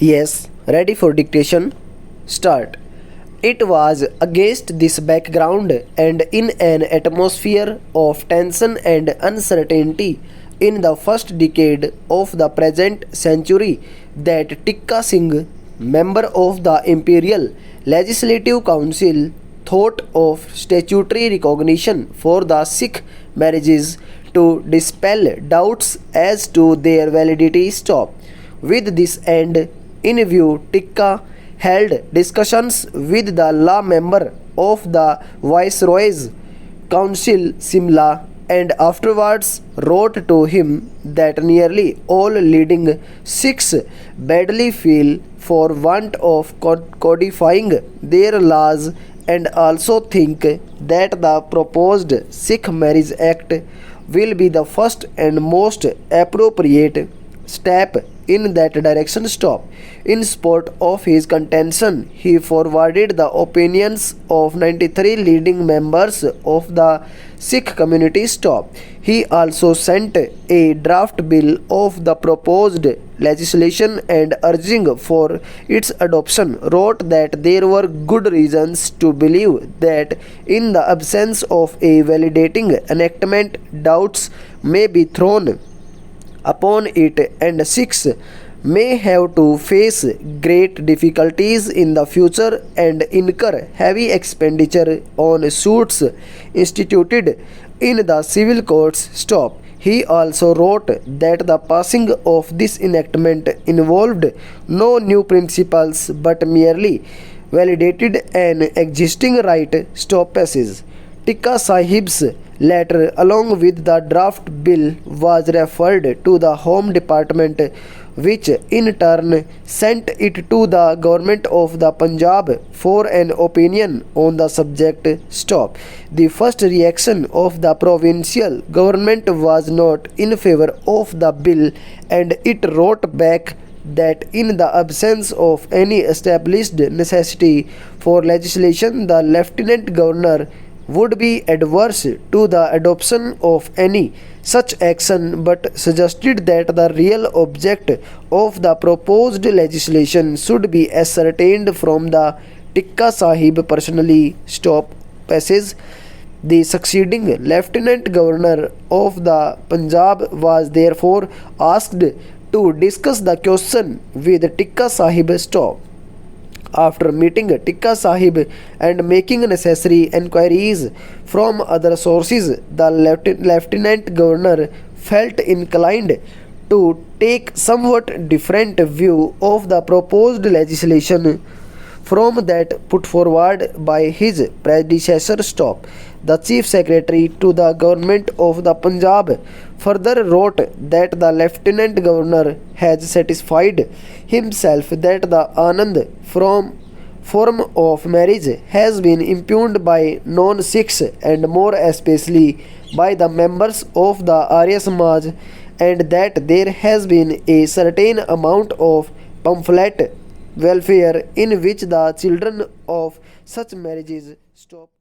Yes, ready for dictation? Start. It was against this background and in an atmosphere of tension and uncertainty in the first decade of the present century that Tikka Singh, member of the Imperial Legislative Council, thought of statutory recognition for the Sikh marriages to dispel doubts as to their validity. Stop. With this end in view, Tikka held discussions with the law member of the Viceroy's Council Simla and afterwards wrote to him that nearly all leading Sikhs badly feel for want of codifying their laws and also think that the proposed Sikh Marriage Act will be the first and most appropriate step in that direction. Stop. In support of his contention, he forwarded the opinions of 93 leading members of the Sikh community. Stop. He also sent a draft bill of the proposed legislation and urging for its adoption wrote that there were good reasons to believe that in the absence of a validating enactment doubts may be thrown upon it and Sikhs may have to face great difficulties in the future and incur heavy expenditure on suits instituted in the civil courts. Stop. He also wrote that the passing of this enactment involved no new principles but merely validated an existing right. Stop. Passage. Tikka Sahib's letter along with the draft bill was referred to the Home Department which in turn sent it to the government of the Punjab for an opinion on the subject. Stop. The first reaction of the provincial government was not in favor of the bill and it wrote back that in the absence of any established necessity for legislation the Lieutenant Governor would be adverse to the adoption of any such action but suggested that the real object of the proposed legislation should be ascertained from the Tikka Sahib personally. Stop. Passage. The succeeding Lieutenant Governor of the Punjab was therefore asked to discuss the question with Tikka Sahib. Stop. After meeting Tikka Sahib and making necessary enquiries from other sources, the Lieutenant Governor felt inclined to take somewhat different view of the proposed legislation from that put forward by his predecessor. Stop. The Chief Secretary to the Government of the Punjab further wrote that the Lieutenant Governor has satisfied himself that the Anand form of marriage has been impugned by non-Sikhs and more especially by the members of the Arya Samaj and that there has been a certain amount of pamphlet welfare in which the children of such marriages. Stop.